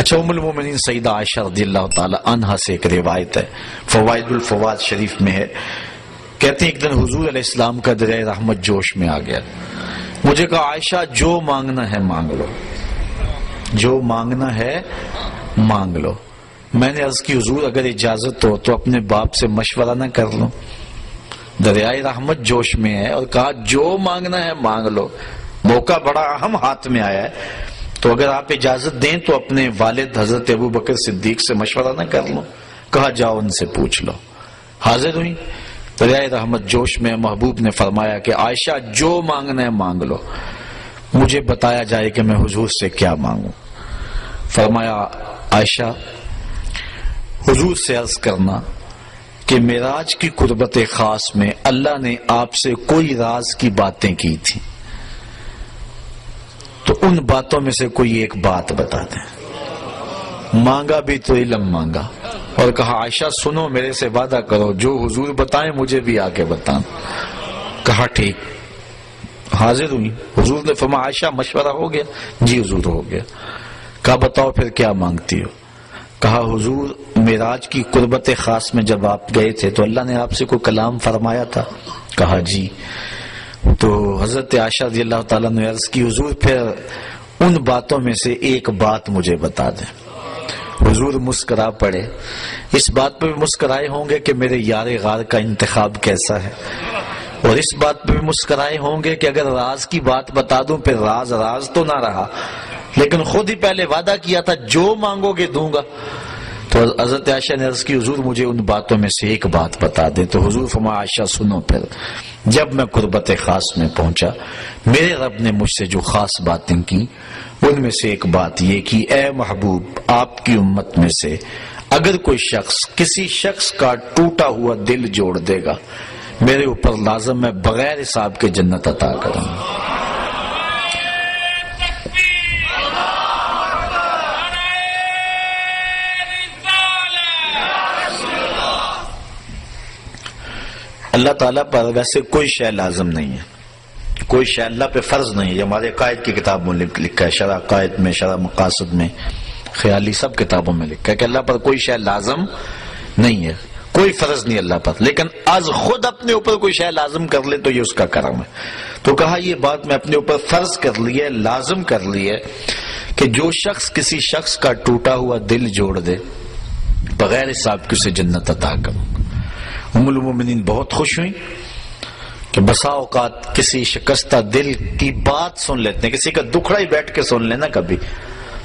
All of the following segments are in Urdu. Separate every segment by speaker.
Speaker 1: اچھا، ام المومنین سیدہ عائشہ رضی اللہ تعالی عنہا سے ایک روایت ہے، فوائد الفوائد شریف میں ہے، کہتے ہیں ایک دن حضور علیہ السلام کا دریائے رحمت جوش میں آ گیا، مجھے کہا عائشہ جو مانگنا ہے مانگ لو، جو مانگنا ہے مانگ لو۔ میں نے عرض کی حضور اگر اجازت ہو تو اپنے باپ سے مشورہ نہ کر لوں، دریائے رحمت جوش میں ہے اور کہا جو مانگنا ہے مانگ لو، موقع بڑا اہم ہاتھ میں آیا ہے، تو اگر آپ اجازت دیں تو اپنے والد حضرت ابو بکر صدیق سے مشورہ نہ کر لوں؟ کہا جاؤ ان سے پوچھ لو۔ حاضر ہوئی دریائے رحمت جوش میں، محبوب نے فرمایا کہ عائشہ جو مانگنا ہے مانگ لو، مجھے بتایا جائے کہ میں حضور سے کیا مانگوں۔ فرمایا عائشہ حضور سے عرض کرنا کہ معراج کی قربت خاص میں اللہ نے آپ سے کوئی راز کی باتیں کی تھی، تو ان باتوں میں سے کوئی ایک بات بتا دیں۔ مانگا بھی تو علم مانگا اور کہا عائشہ سنو، میرے سے وعدہ کرو جو حضور بتائیں مجھے بھی آ کے بتانا۔ کہا ٹھیک۔ حاضر ہوئی، حضور نے فرمایا عائشہ مشورہ ہو گیا؟ جی حضور ہو گیا۔ کہا بتاؤ پھر کیا مانگتی ہو؟ کہا حضور معراج کی قربت خاص میں جب آپ گئے تھے تو اللہ نے آپ سے کوئی کلام فرمایا تھا؟ کہا جی۔ تو حضرت عائشہ رضی اللہ تعالیٰ نے عرض کی حضور پھر ان باتوں میں سے ایک بات مجھے بتا دیں۔ حضور مسکرا پڑے، اس بات پہ بھی مسکرائے ہوں گے کہ میرے یار غار کا انتخاب کیسا ہے، اور اس بات پہ بھی مسکرائے ہوں گے کہ اگر راز کی بات بتا دوں پھر راز راز تو نہ رہا، لیکن خود ہی پہلے وعدہ کیا تھا جو مانگو گے دوں گا۔ تو حضرت عائشہ نے عرض کی حضور مجھے ان باتوں میں سے ایک بات بتا دیں۔ تو حضور فرمایا عائشہ سنو، پھر جب میں قربت خاص میں پہنچا میرے رب نے مجھ سے جو خاص باتیں کی ان میں سے ایک بات یہ کی، اے محبوب آپ کی امت میں سے اگر کوئی شخص کسی شخص کا ٹوٹا ہوا دل جوڑ دے گا میرے اوپر لازم میں بغیر حساب کے جنت عطا کروں گا۔ اللہ تعالیٰ پر ویسے کوئی شے لازم نہیں ہے، کوئی شے اللہ پہ فرض نہیں ہے، یہ ہمارے قائد کی کتاب میں لکھا ہے، شرح قائد میں، شرح مقاصد میں، خیالی سب کتابوں میں لکھا ہے کہ اللہ پر کوئی شے لازم نہیں ہے، کوئی فرض نہیں اللہ پر، لیکن از خود اپنے اوپر کوئی شے لازم کر لے تو یہ اس کا کرم ہے۔ تو کہا یہ بات میں اپنے اوپر فرض کر لی ہے، لازم کر لی ہے کہ جو شخص کسی شخص کا ٹوٹا ہوا دل جوڑ دے بغیر حساب کے اسے جنت عطا کروں۔ ام المومنین بہت خوش ہوئی کہ بسا اوقات کسی شکستہ دل کی بات سن لیتے ہیں، کسی کا دکھڑا ہی بیٹھ کے سن لینا کبھی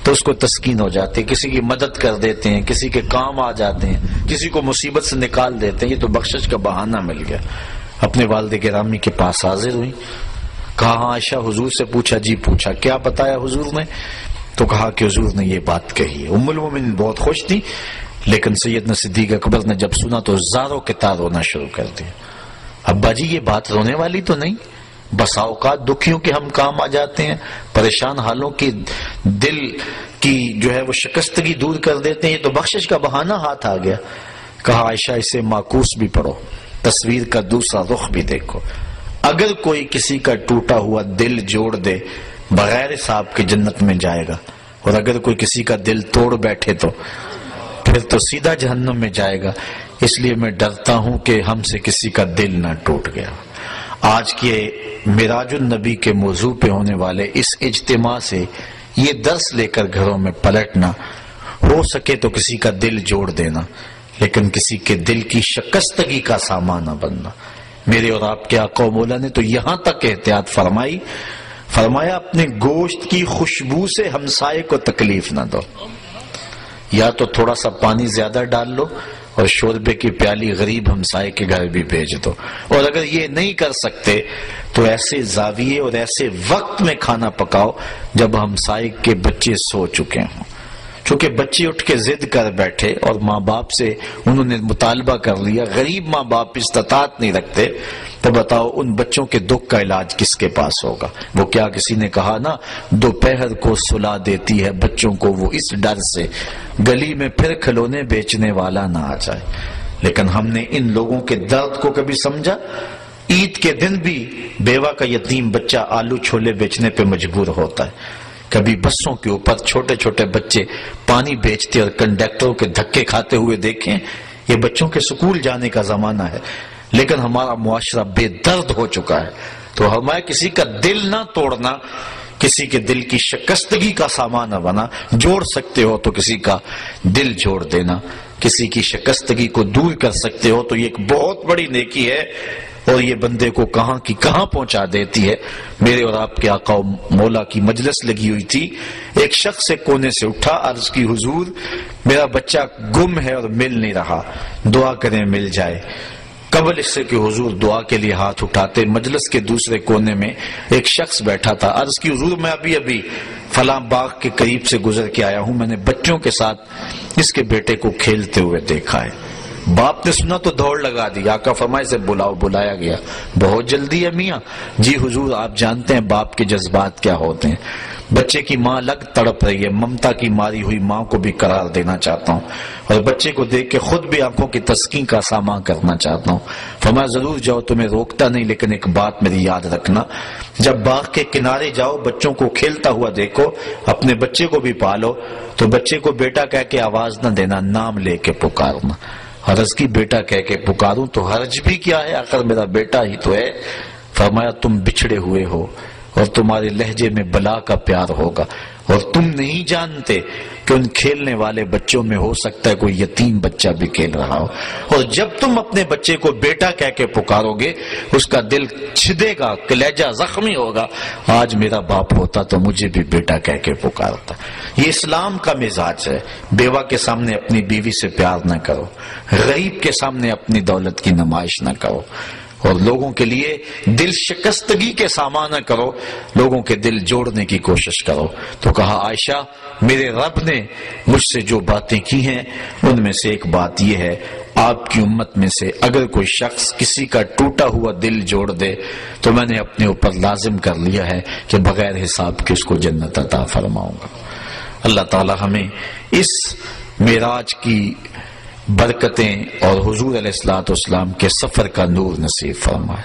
Speaker 1: تو اس کو تسکین ہو جاتی ہے، کسی کی مدد کر دیتے ہیں، کسی کے کام آ جاتے ہیں، کسی کو مصیبت سے نکال دیتے ہیں، یہ تو بخشش کا بہانہ مل گیا۔ اپنے والد گرامی کے پاس حاضر ہوئی، کہا ہاں عائشہ حضور سے پوچھا؟ جی پوچھا۔ کیا بتایا حضور نے؟ تو کہا کہ حضور نے یہ بات کہی ہے۔ ام المومنین بہت خوش تھی، لیکن سیدنا صدیق اکبر نے جب سنا تو زاروں کے تار رونا شروع کر دیا۔ ابا جی یہ بات رونے والی تو نہیں، بسا اوقات دکھیوں کے ہم کام آ جاتے ہیں، پریشان حالوں کی دل کی جو ہے وہ شکستگی دور کر دیتے ہیں، یہ تو بخشش کا بہانہ ہاتھ آ گیا۔ کہا عائشہ اسے معکوس بھی پڑھو، تصویر کا دوسرا رخ بھی دیکھو، اگر کوئی کسی کا ٹوٹا ہوا دل جوڑ دے بغیر حساب کے جنت میں جائے گا، اور اگر کوئی کسی کا دل توڑ بیٹھے تو پھر تو سیدھا جہنم میں جائے گا۔ اس لیے میں ڈرتا ہوں کہ ہم سے کسی کا دل نہ ٹوٹ گیا۔ آج کے معراج النبی کے موضوع پہ ہونے والے اس اجتماع سے یہ درس لے کر گھروں میں پلٹنا، ہو سکے تو کسی کا دل جوڑ دینا، لیکن کسی کے دل کی شکستگی کا سامان نہ بننا۔ میرے اور آپ کے آقا و مولا نے تو یہاں تک احتیاط فرمایا اپنے گوشت کی خوشبو سے ہمسائے کو تکلیف نہ دو، یا تو تھوڑا سا پانی زیادہ ڈال لو اور شوربے کی پیالی غریب ہمسائے کے گھر بھی بھیج دو، اور اگر یہ نہیں کر سکتے تو ایسے زاویے اور ایسے وقت میں کھانا پکاؤ جب ہمسائے کے بچے سو چکے ہوں، چونکہ بچے اٹھ کے ضد کر بیٹھے اور ماں باپ سے انہوں نے مطالبہ کر لیا، غریب ماں باپ استطاعت نہیں رکھتے، تو بتاؤ ان بچوں کے دکھ کا علاج کس کے پاس ہوگا؟ وہ کیا کسی نے کہا نا دوپہر کو سلا دیتی ہے بچوں کو وہ اس ڈر سے گلی میں پھر کھلونے بیچنے والا نہ آ جائے۔ لیکن ہم نے ان لوگوں کے درد کو کبھی سمجھا؟ عید کے دن بھی بیوہ کا یتیم بچہ آلو چھولے بیچنے پہ مجبور ہوتا ہے، کبھی بسوں کے اوپر چھوٹے چھوٹے بچے پانی بیچتے اور کنڈکٹروں کے دھکے کھاتے ہوئے دیکھیں. یہ بچوں کے سکول جانے کا زمانہ ہے، لیکن ہمارا معاشرہ بے درد ہو چکا ہے. تو ہمارا کسی کا دل نہ توڑنا، کسی کے دل کی شکستگی کا سامان نہ بنا. جوڑ سکتے ہو تو کسی کا دل جوڑ دینا، کسی کی شکستگی کو دور کر سکتے ہو تو یہ ایک بہت بڑی نیکی ہے، اور یہ بندے کو کہاں کی کہاں پہنچا دیتی ہے. میرے اور آپ کے آقا و مولا کی مجلس لگی ہوئی تھی. ایک شخص سے کونے سے اٹھا، عرض کی حضور میرا بچہ گم ہے اور مل نہیں رہا، دعا کریں مل جائے. قبل اس سے کہ حضور دعا کے لیے ہاتھ اٹھاتے، مجلس کے دوسرے کونے میں ایک شخص بیٹھا تھا. عرض کی حضور میں ابھی فلاں باغ کے قریب سے گزر کے آیا ہوں، میں نے بچوں کے ساتھ اس کے بیٹے کو کھیلتے ہوئے دیکھا ہے. باپ نے سنا تو دوڑ لگا دی. آقا فرمائے سے بلاؤ. بلایا گیا. بہت جلدی ہے میاں. جی حضور آپ جانتے ہیں باپ کے جذبات کیا ہوتے ہیں. بچے کی ماں الگ تڑپ رہی ہے، ممتا کی ماری ہوئی ماں کو بھی قرار دینا چاہتا ہوں، اور بچے کو دیکھ کے خود بھی آنکھوں کی تسکین کا سامان کرنا چاہتا ہوں. فرمایا ضرور جاؤ، تمہیں روکتا نہیں، لیکن ایک بات میری یاد رکھنا، جب باغ کے کنارے جاؤ بچوں کو کھیلتا ہوا دیکھو، اپنے بچے کو بھی پالو تو بچے کو بیٹا کہہ کے آواز نہ دینا، نام لے کے پکارنا. حرض کی بیٹا کہہ کے پکاروں تو حرج بھی کیا ہے، آخر میرا بیٹا ہی تو ہے. فرمایا تم بچھڑے ہوئے ہو اور تمہارے لہجے میں بلا کا پیار ہوگا، اور تم نہیں جانتے کہ ان کھیلنے والے بچوں میں ہو سکتا ہے کوئی یتیم بچہ بھی کھیل رہا ہو. اور جب تم اپنے بچے کو بیٹا کہہ کے پکارو گے اس کا دل چھدے گا، کلیجہ زخمی ہوگا. آج میرا باپ ہوتا تو مجھے بھی بیٹا کہہ کے پکارتا. یہ اسلام کا مزاج ہے. بیوہ کے سامنے اپنی بیوی سے پیار نہ کرو، غریب کے سامنے اپنی دولت کی نمائش نہ کرو، اور لوگوں کے لیے دل شکستگی کے سامان نہ کرو، لوگوں کے دل جوڑنے کی کوشش کرو. تو کہا عائشہ میرے رب نے مجھ سے جو باتیں کی ہیں ان میں سے ایک بات یہ ہے، آپ کی امت میں سے اگر کوئی شخص کسی کا ٹوٹا ہوا دل جوڑ دے تو میں نے اپنے اوپر لازم کر لیا ہے کہ بغیر حساب کے اس کو جنت عطا فرماؤں گا. اللہ تعالی ہمیں اس معراج کی برکتیں اور حضور علیہ الصلوۃ والسلام کے سفر کا نور نصیب فرمائے.